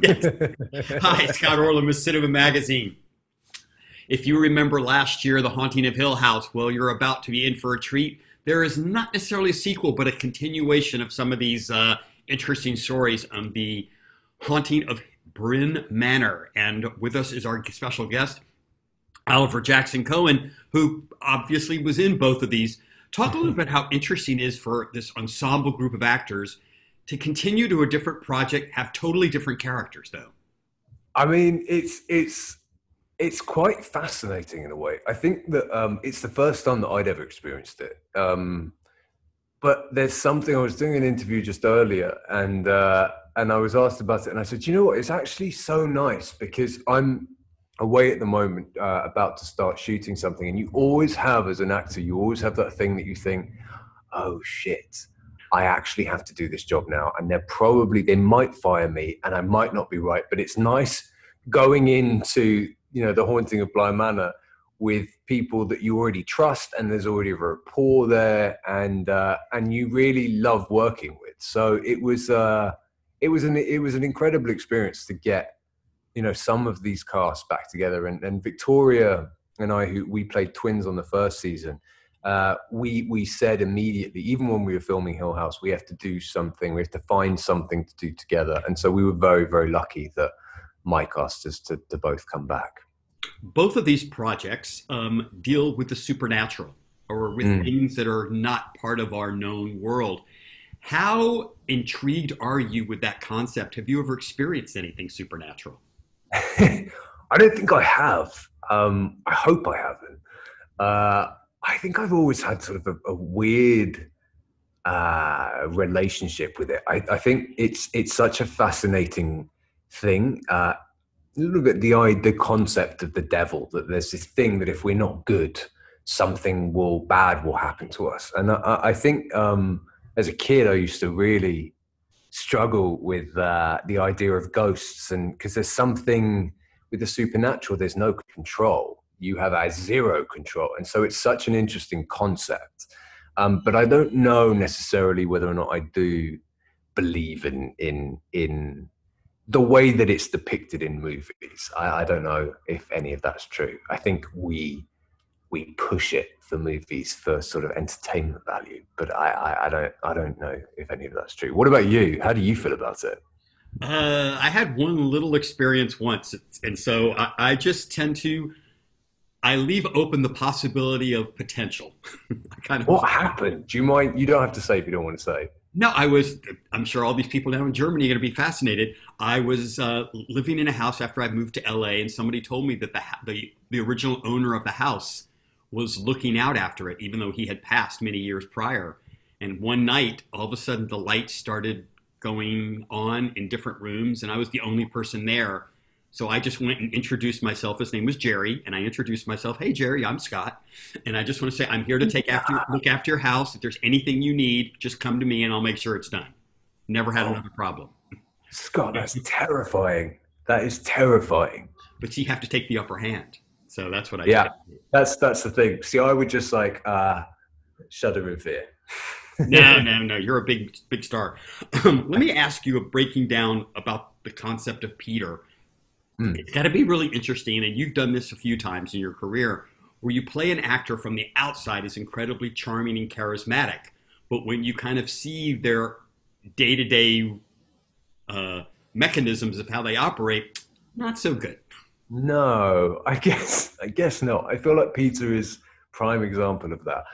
Yes. Hi, Scott Orlin with CINEMA-Magazin. If you remember last year, The Haunting of Hill House, well, you're about to be in for a treat. There is not necessarily a sequel, but a continuation of some of these interesting stories on the Haunting of Bly Manor. And with us is our special guest, Oliver Jackson-Cohen, who obviously was in both of these. Talk a little bit how interesting it is for this ensemble group of actors to continue to a different project, have totally different characters, though. I mean, it's quite fascinating in a way. I think that it's the first time that I'd ever experienced it. But there's something, I was doing an interview just earlier, and I was asked about it, and I said, you know what? It's actually so nice because I'm away at the moment, about to start shooting something, and you always have, as an actor, you always have that thing that you think, oh shit, I actually have to do this job now, and they might fire me, and I might not be right. But it's nice going into, the Haunting of Bly Manor with people that you already trust, and there's already a rapport there, and you really love working with. So it was an incredible experience to get some of these casts back together, and Victoria and I, who we played twins on the first season, we said immediately, even when we were filming Hill House, we have to do something, we have to find something to do together. And so we were very, very lucky that Mike asked us to both come back. Both of these projects deal with the supernatural, or with things that are not part of our known world. How intrigued are you with that concept? Have you ever experienced anything supernatural? I don't think I have. I hope I haven't. I think I've always had sort of a weird relationship with it. I think it's such a fascinating thing. A little bit the concept of the devil, that there's this thing that if we're not good, something bad will happen to us. And I think as a kid, I used to really struggle with the idea of ghosts, and because there's something with the supernatural, there's no control. You have a zero control, and so it's such an interesting concept. But I don't know necessarily whether or not I do believe in the way that it's depicted in movies. I don't know if any of that's true. I think we push it for movies for sort of entertainment value, but I don't know if any of that's true. What about you? How do you feel about it? I had one little experience once, and so I just tend to I leave open the possibility of potential. What happened? Do you mind? You don't have to say if you don't want to say. No, I'm sure all these people now in Germany are going to be fascinated. I was living in a house after I moved to LA, and somebody told me that the original owner of the house was looking out after it, even though he had passed many years prior. And one night, all of a sudden, the lights started going on in different rooms, and I was the only person there. So I just went and introduced myself. His name was Jerry, and I introduced myself. Hey, Jerry, I'm Scott, and I just want to say I'm here to look after your house. If there's anything you need, just come to me, and I'll make sure it's done. Never had another problem. Scott, that's terrifying. That is terrifying. But you have to take the upper hand. So that's what I did. That's the thing. See, I would just shudder in fear. No. You're a big star. Let me ask you, breaking down about the concept of Peter. It's got to be really interesting, and you've done this a few times in your career, where you play an actor from the outside is incredibly charming and charismatic, but when you kind of see their day-to-day mechanisms of how they operate, not so good. No, I guess not. I feel like Peter is prime example of that.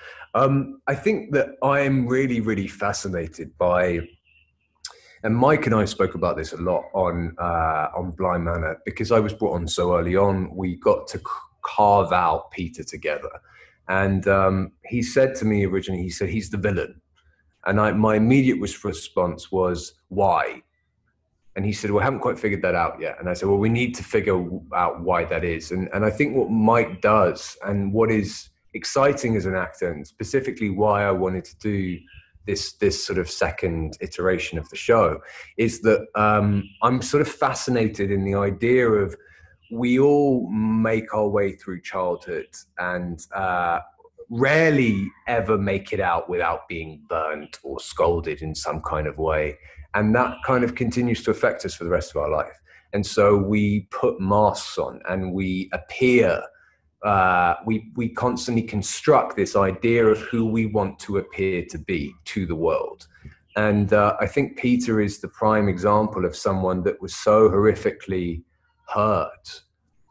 I think that I'm really, really fascinated by, and Mike and I spoke about this a lot on Bly Manor, because I was brought on so early on. We got to carve out Peter together, and he said to me originally, he said he's the villain, and my immediate response was, why? And he said, well, I haven't quite figured that out yet. And I said, well, we need to figure out why that is. And I think what Mike does, and what is exciting as an actor, and specifically why I wanted to do this sort of second iteration of the show, is that I'm sort of fascinated in the idea of, we all make our way through childhood, and rarely ever make it out without being burnt or scolded in some kind of way. And that kind of continues to affect us for the rest of our life. And so we put masks on and we appear, we constantly construct this idea of who we want to appear to be to the world. And I think Peter is the prime example of someone that was so horrifically hurt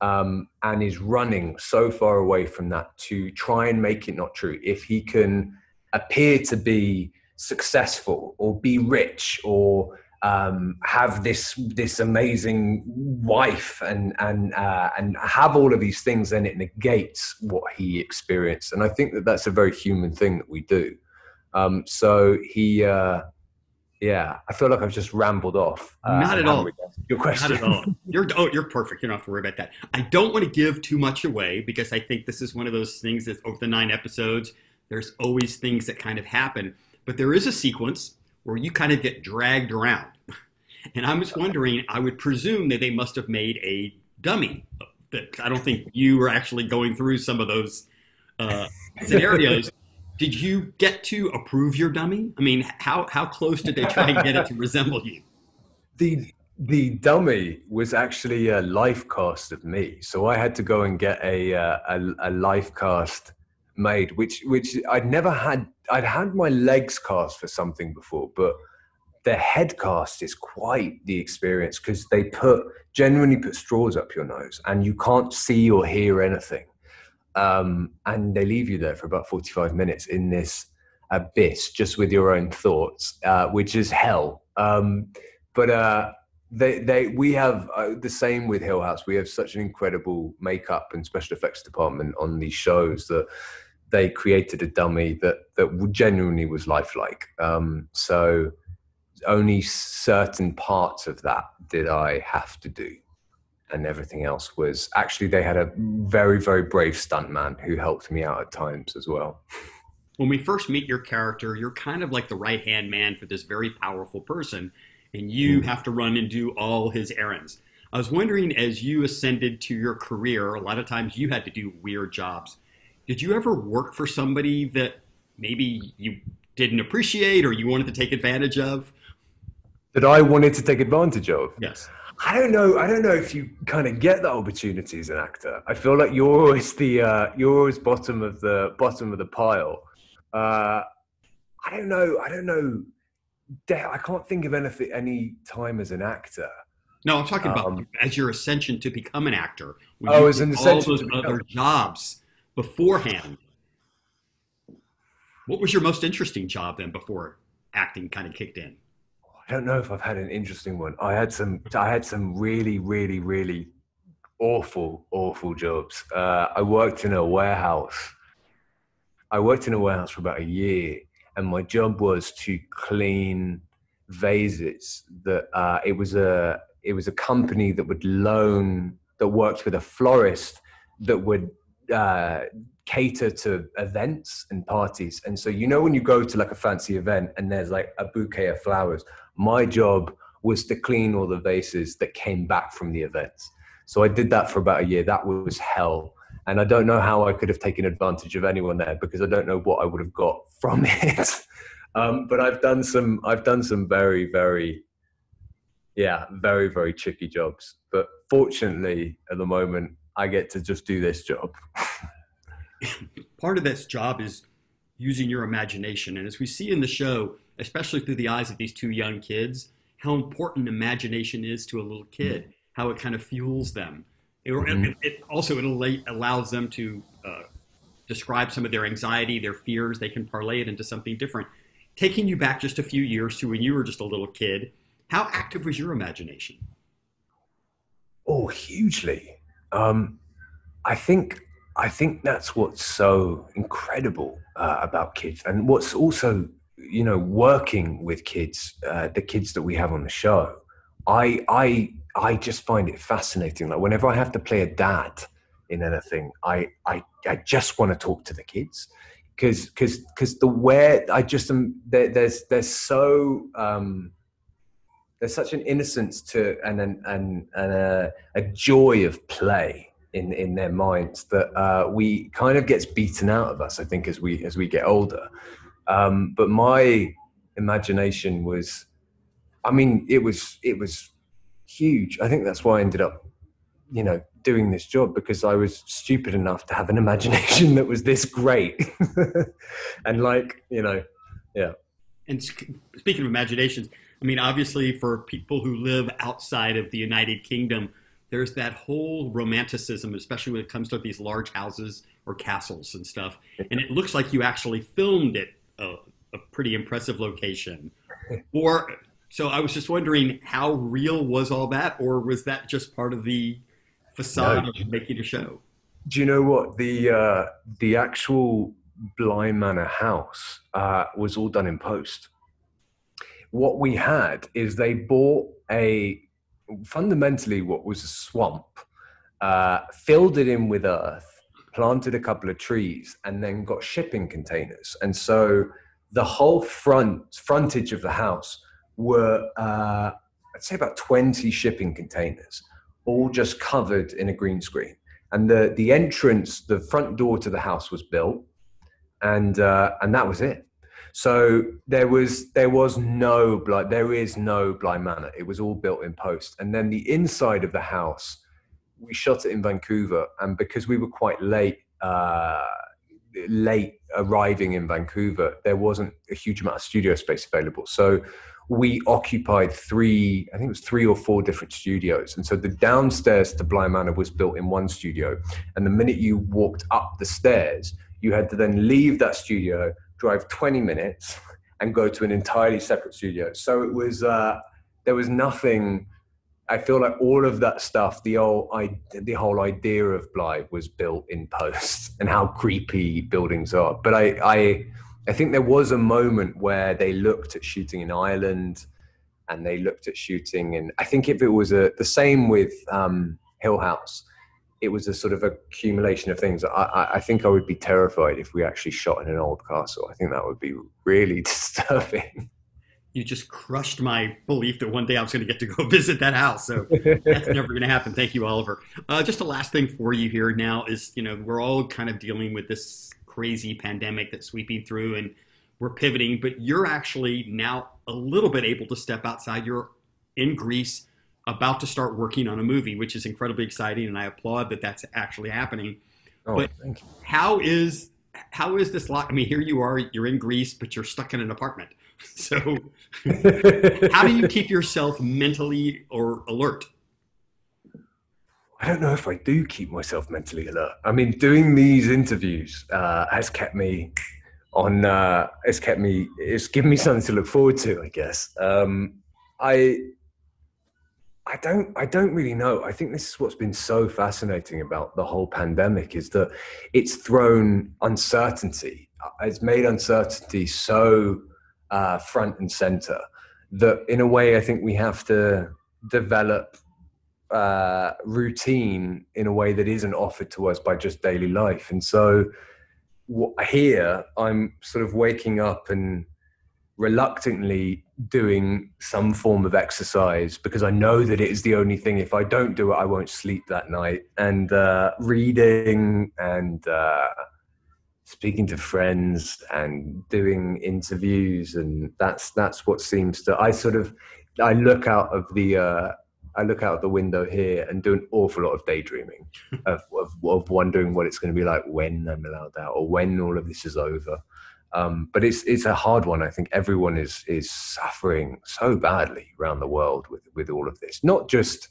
and is running so far away from that to try and make it not true. If he can appear to be successful or be rich or have this amazing wife and have all of these things, then it negates what he experienced. And I think that that's a very human thing that we do. So he, yeah, I feel like I've just rambled off. Not at all. Your question. Not at all. You're perfect. You don't have to worry about that. I don't want to give too much away because I think this is one of those things that over the 9 episodes, there's always things that kind of happen. But there is a sequence where you kind of get dragged around. And I was wondering, I would presume that they must have made a dummy. I don't think you were actually going through some of those scenarios. Did you get to approve your dummy? I mean, how close did they try and get it to resemble you? The dummy was actually a life cast of me. So I had to go and get a life cast made, which I'd never had. I'd had my legs cast for something before, but the head cast is quite the experience because they genuinely put straws up your nose and you can't see or hear anything. And they leave you there for about 45 minutes in this abyss just with your own thoughts, which is hell. We have the same with Hill House. We have such an incredible makeup and special effects department on these shows that they created a dummy that genuinely was lifelike. So only certain parts of that did I have to do. And everything else was actually, they had a very, very brave stuntman who helped me out at times as well. When we first meet your character, you're kind of like the right-hand man for this very powerful person, and you have to run and do all his errands. I was wondering, as you ascended to your career, a lot of times you had to do weird jobs. Did you ever work for somebody that maybe you didn't appreciate or you wanted to take advantage of? That I wanted to take advantage of? Yes. I don't know if you kind of get that opportunity as an actor. I feel like you're always bottom of the pile. I don't know. I can't think of any time as an actor. No, I'm talking about as your ascension to become an actor. As an ascension all those other jobs beforehand. What was your most interesting job then before acting kind of kicked in? I don't know if I've had an interesting one. I had some really, really, really awful jobs. I worked in a warehouse. For about a year, and my job was to clean vases. It was a company that worked with a florist that would cater to events and parties. And so, when you go to like a fancy event and there's like a bouquet of flowers, my job was to clean all the vases that came back from the events. So I did that for about a year. That was hell. And I don't know how I could have taken advantage of anyone there because I don't know what I would have got from it. But I've done some very, very, very, very tricky jobs. But fortunately, at the moment, I get to just do this job. Part of this job is using your imagination. And as we see in the show, especially through the eyes of these 2 young kids, how important imagination is to a little kid, how it kind of fuels them. It also allows them to describe some of their anxiety, their fears. They can parlay it into something different. Taking you back just a few years to when you were just a little kid, how active was your imagination? Oh, hugely. I think that's what's so incredible about kids, and what's also, working with kids, the kids that we have on the show. I just find it fascinating. Like whenever I have to play a dad in anything, I just want to talk to the kids because there's such an innocence to and a joy of play in their minds that we kind of gets beaten out of us, I think, as we get older. But my imagination was, I mean, it was huge. I think that's why I ended up, doing this job, because I was stupid enough to have an imagination that was this great. And yeah. And speaking of imaginations, I mean, obviously for people who live outside of the United Kingdom, there's that whole romanticism, especially when it comes to these large houses or castles and stuff. And it looks like you actually filmed it a pretty impressive location. So I was just wondering, how real was all that, or was that just part of the facade of making a show? Do you know what? The actual Bly Manor house was all done in post. What we had is they bought fundamentally what was a swamp, filled it in with earth, planted a couple of trees, and then got shipping containers. And so the whole frontage of the house were, I'd say about 20 shipping containers, all just covered in a green screen. And the entrance, the front door to the house was built, and that was it. So there is no Bly Manor. It was all built in post. And then the inside of the house, we shot it in Vancouver, and because we were quite late arriving in Vancouver, there wasn't a huge amount of studio space available. So we occupied three or four different studios. And so the downstairs to Bly Manor was built in one studio. And the minute you walked up the stairs, you had to then leave that studio, drive 20 minutes, and go to an entirely separate studio. So it was, there was nothing. I feel like all of that stuff, the whole idea of Bly was built in post, and how creepy buildings are. But I think there was a moment where they looked at shooting in Ireland, and they looked at shooting, and I think if it was the same with Hill House, it was a sort of accumulation of things. I think I would be terrified if we actually shot in an old castle. I think that would be really disturbing. You just crushed my belief that one day I was going to get to go visit that house. So that's never going to happen. Thank you, Oliver. Just a last thing for you here now is, we're all kind of dealing with this crazy pandemic that's sweeping through, and we're pivoting, but you're actually now a little bit able to step outside. You're in Greece, about to start working on a movie, which is incredibly exciting, and I applaud that that's actually happening. Oh, but thank you. How is this I mean, here you are, you're in Greece, but you're stuck in an apartment. So how do you keep yourself mentally or alert? I don't know if I do keep myself mentally alert. I mean, doing these interviews has kept me on. It's given me something to look forward to, I guess. I don't really know. I think this is what's been so fascinating about the whole pandemic, is that it's thrown uncertainty. It's made uncertainty so front and center that, in a way, I think we have to develop routine in a way that isn't offered to us by just daily life. And so here I'm sort of waking up and reluctantly doing some form of exercise, because I know that it is the only thing. If I don't do it, I won't sleep that night. And reading and speaking to friends and doing interviews, and that's what seems to. I look out of the window here and do an awful lot of daydreaming of wondering what it's going to be like when I'm allowed out, or when all of this is over. But it's a hard one. I think everyone is suffering so badly around the world with all of this, not just,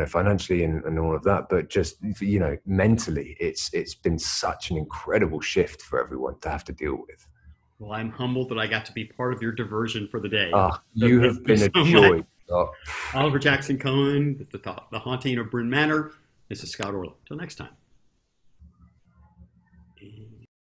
financially and all of that, but just, mentally. It's been such an incredible shift for everyone to have to deal with. Well, I'm humbled that I got to be part of your diversion for the day. You have been a joy. Oliver Jackson-Cohen, the Haunting of Bly Manor. This is Scott Orlin. Till next time.